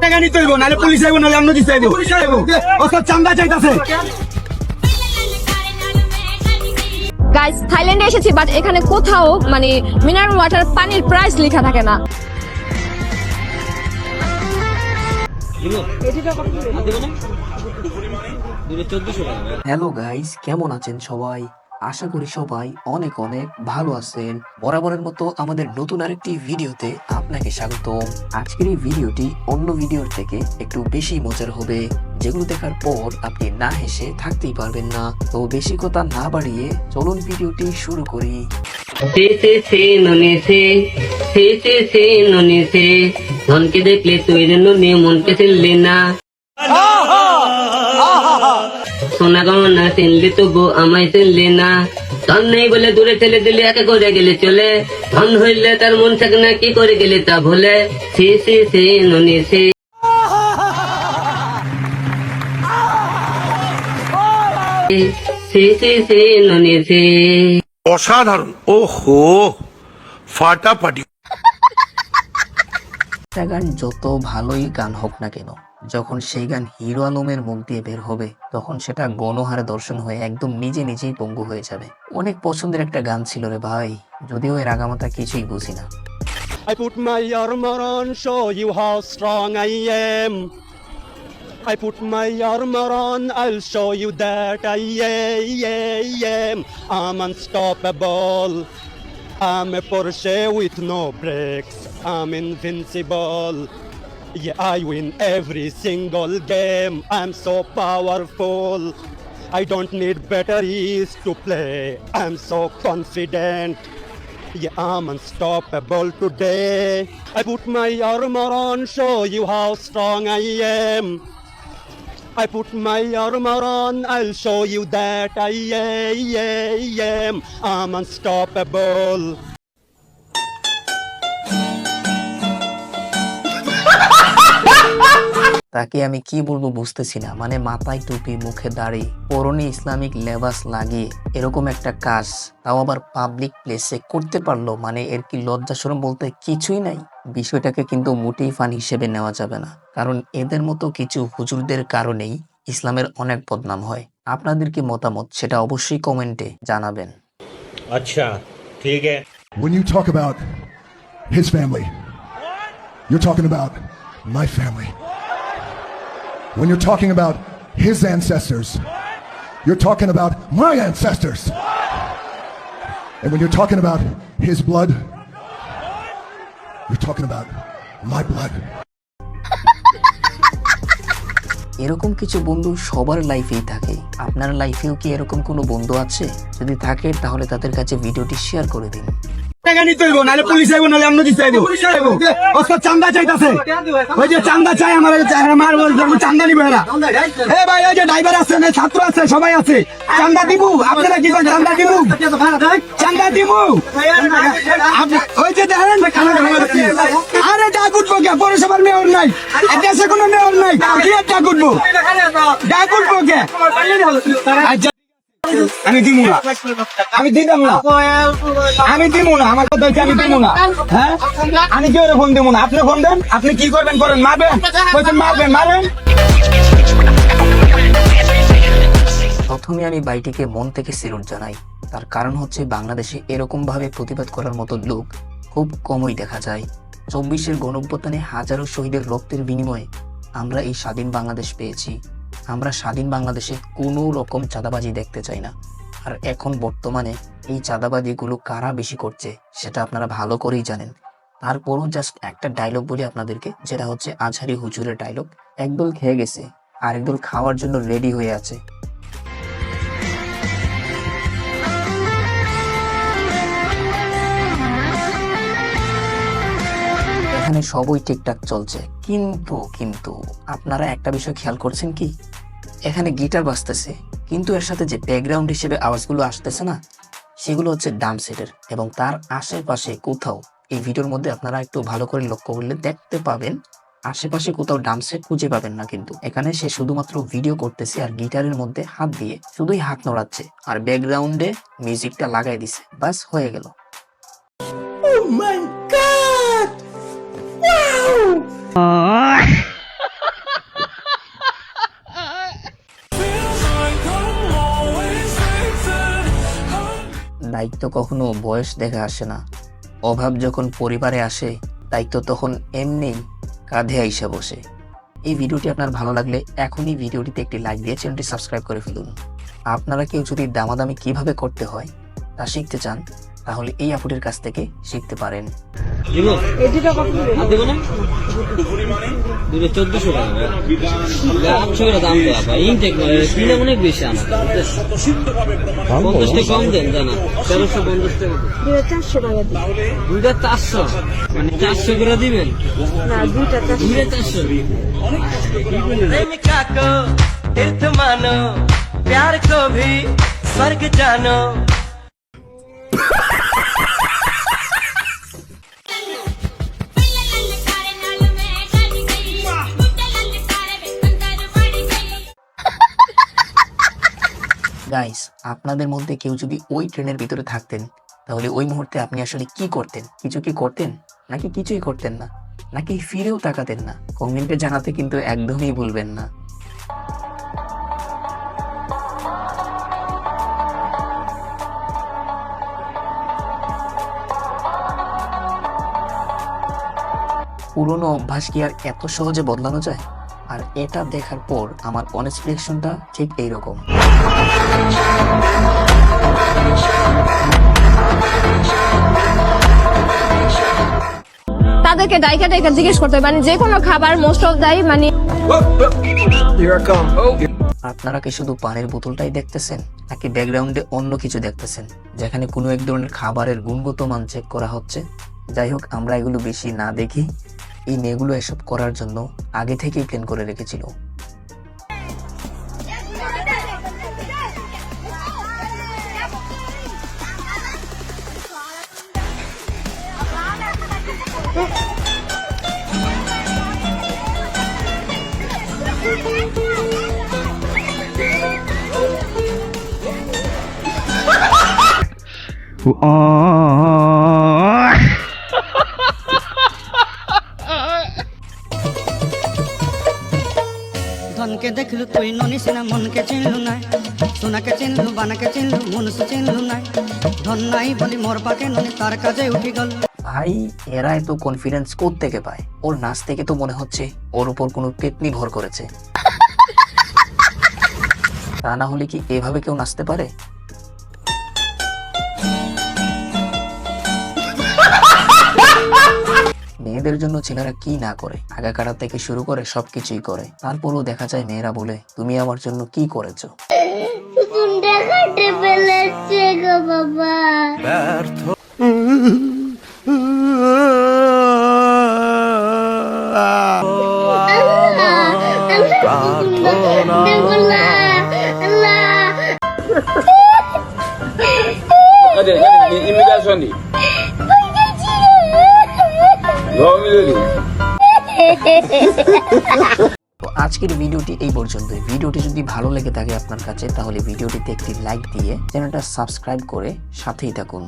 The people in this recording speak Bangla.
টাকা নিতে হইব, নাহলে পুলিশ আইব, নাহলে আমরা দিতে আইব। ওসব চান্দা চাইতাছে। গাইস, থাইল্যান্ডে এসেছি, বাট এখানে কোথাও মানে মিনারেল ওয়াটার পানির প্রাইস লেখা থাকে না। হ্যালো গাইস, কেমন আছেন সবাই? আশা করি সবাই অনেক অনেক ভালো আছেন। বরাবরের মতো আমাদের নতুন আরেকটি ভিডিওতে আপনাকে স্বাগতম। আজকের এই ভিডিওটি অন্য ভিডিওর থেকে একটু বেশি মজার হবে, যেগুলো দেখার পর আপনি না হেসে থাকতেই পারবেন না। তো বেশি কথা না বাড়িয়ে চলুন ভিডিওটি শুরু করি। ধনকে দেখলে তুই নুনে মনকে চিনলি না, সোনা গহনা চিনলি তবু আমায় চিনলি না। ধন নেই বলে দূরে ঠেলে দিলে একে করে গেলে চলে, ধন হইলে তার মন থাকে না কি করে গেলে তা ভুলে। সি সি সি নুনি সি। সি সি সি নুনি সি। অসাধারণ, ওহো ফাটাফাটি। একটা গান যত ভালোই গান হোক না কেন, যখন সেই গান হিরো আলমের মুখ দিয়ে বের হবে, তখন সেটা গণহারে দর্শন হয়ে একদম নিজে নিজেই পঙ্গু হয়ে যাবে। অনেক পছন্দের একটা গান ছিল রে ভাই, যদিও এর আগামাতা কিছুই বুঝি না। I put my armor on, show you how strong I am. I put my armor on, I'll show you that I am. I'm unstoppable. I'm a Porsche with no brakes. I'm invincible. Yeah, I win every single game. I'm so powerful. I don't need batteries to play. I'm so confident. Yeah, I'm unstoppable today. I put my armor on, show you how strong I am. I put my armor on, I'll show you that I am. I'm unstoppable. তাকে আমি কি বলবো বুঝতেছি না। মানে মাথায় টুপি, মুখে দাড়ি, পরনে ইসলামিক লেবাস লাগিয়ে এরকম একটা কাজ, তাও আবার পাবলিক প্লেসে করতে পারলো, মানে এর কি লজ্জা শরম বলতে কিছুই নাই? বিষয়টাকে কিন্তু মোটেই ফান হিসেবে নেওয়া যাবে না, কারণ এদের মতো কিছু হুজুরদের কারণেই ইসলামের অনেক বদনাম হয়। আপনাদের কি মতামত সেটা অবশ্যই কমেন্টে জানাবেন। अच्छा ठीक है। When you talk about his family, you're talking about my family. When you're talking about his ancestors, you're talking about my ancestors. And when you're talking about his blood, you're talking about my blood. এরকম কিছু বন্ধু সবার লাইফেই থাকে। আপনার লাইফেও কি এরকম কোনো বন্ধু আছে? যদি থাকে তাহলে তাদের কাছে ভিডিওটি শেয়ার করে দিন। টাকা নিতে হইব, নাহলে পুলিশ আইব, নাহলে আমরা দিতে আইব। ওসব চান্দা চাইতাছে। ওই যে চান্দা চাই, আমার চান্দা নিবে এরা। এ ভাই, ওই যে ড্রাইভার আছে, ছাত্র আছে, সবাই আছে। চান্দা দিব, আপনারা কি করেন? চান্দা দিব, চান্দা দিব। ওই যে দেখেন, আরে ডাক উঠবো কে? পৌরসভার মেয়র নাই, দেশে কোনো মেয়র নাই, কি আর ডাক উঠবো? ডাক উঠবো কে? আমি দিব না, আমি দিতাম না, আমি দিব না, আমার কথা হচ্ছে আমি দিব না। হ্যাঁ, আমি কেউ ফোন দেবো না। আপনি ফোন দেন, আপনি কি করবেন করেন, মারবেন, মারবেন, মারেন। প্রথমে আমি বাইটিকে মন থেকে সেলুট জানাই। তার কারণ হচ্ছে বাংলাদেশে এরকম ভাবে প্রতিবাদ করার মতো লোক খুব কমই দেখা যায়। 24-এর গণঅভ্যুত্থানে হাজারো শহীদের রক্তের বিনিময়ে আমরা এই স্বাধীন বাংলাদেশ পেয়েছি। আমরা স্বাধীন বাংলাদেশে কোনো রকম চাঁদাবাজি দেখতে চাই না। আর এখন বর্তমানে এই চাঁদাবাজিগুলো কারা বেশি করছে সেটা আপনারা ভালো করেই জানেন। তারপরও জাস্ট একটা ডায়লগ বলি আপনাদেরকে, যেটা হচ্ছে আজহারি হুজুরের ডায়লগ। একদল খেয়ে গেছে, আরেকদল খাওয়ার জন্য রেডি হয়ে আছে। এখানে সবই ঠিকঠাক চলছে, কিন্তু আপনারা একটা বিষয় খেয়াল করছেন কি? এখানে গিটার বাজতেছে, কিন্তু এর সাথে যে ব্যাকগ্রাউন্ড হিসেবে আওয়াজগুলো আসতেছে না, সেগুলো হচ্ছে ড্রাম সেটের। এবং তার আশেপাশে কোথাও, এই ভিডিওর মধ্যে আপনারা একটু ভালো করে লক্ষ্য করলে দেখতে পাবেন, আশেপাশে কোথাও ড্রাম সেট খুঁজে পাবেন না। কিন্তু এখানে সে শুধুমাত্র ভিডিও করতেছে আর গিটারের মধ্যে হাত দিয়ে শুধুই হাত নড়াচ্ছে আর ব্যাকগ্রাউন্ডে মিউজিকটা লাগাই দিছে, বাস হয়ে গেল। Oh my God! দায়িত্ব কখনো বয়স দেখে আসে না। অভাব যখন পরিবারে আসে, দায়িত্ব তখন এমনি কাঁধে আইসা বসে। এই ভিডিওটি আপনার ভালো লাগলে এখনই ভিডিওটিতে একটি লাইক দিয়ে চ্যানেলটি সাবস্ক্রাইব করে ফেলুন। আপনারা কেউ যদি দামাদামি কিভাবে করতে হয় তা শিখতে চান, তাহলে এই আপুটির কাছ থেকে শিখতে পারেন। तीर्थ मानो प्यार को भी स्वर्ग जानो। গাইস, আপনাদের মধ্যে কেউ যদি ওই ট্রেনের ভিতরে থাকতেন, তাহলে ওই মুহূর্তে আপনি আসলে কি করতেন? কিছু কি করতেন, নাকি কিছুই করতেন না, নাকি ফিরেও তাকাতেন না? কমেন্টে জানাতে কিন্তু একদমই ভুলবেন না। পুরনো অভ্যাস কি আর এত সহজে বদলানো যায়? আর এটা দেখার পর আমার অনেস্ট রিঅ্যাকশনটা ঠিক এইরকম। তাদেরকে ডাইকা ডাইকা জিজ্ঞেস করতে হয়, মানে যে কোনো খাবার মোস্ট অফ দাই মানে। আপনারা কি শুধু পানির বোতলটাই দেখতেছেন, নাকি ব্যাকগ্রাউন্ডে অন্য কিছু দেখতেছেন, যেখানে কোনো এক ধরনের খাবারের গুণগত মান চেক করা হচ্ছে? যাই হোক, আমরা এগুলো বেশি না দেখি। এই মেয়েগুলো এসব করার জন্য আগে থেকেই প্ল্যান করে রেখেছিল। ধনকে দেখলু তুই ননিস না, মনকে চিনলু না, সোনাকে চিনলু, বানাকে চিনলু, মনুষ চিনলু না। ধন নাই বলি মোর পাকে ননি তার কাজে উঠি গেল। ভাই, এরা এত কনফিডেন্স কোত্থেকে পায়? ওর নাচ থেকে তো মনে হচ্ছে ওর উপর কোনো পেতনি ভর করেছে। তা না হলে কি এভাবে কেউ নাচতে পারে? মেয়েদের জন্য ছেলেরা কি না করে, আগা কাটা থেকে শুরু করে সবকিছুই করে। তারপরও দেখা যায় মেয়েরা বলে, তুমি আমার জন্য কি করেছো? তো আজকের ভিডিওটি এই পর্যন্তই। ভিডিওটি যদি ভালো লেগে থাকে আপনার কাছে, তাহলে ভিডিওটিতে একটি লাইক দিয়ে চ্যানেলটা সাবস্ক্রাইব করে সাথেই থাকুন।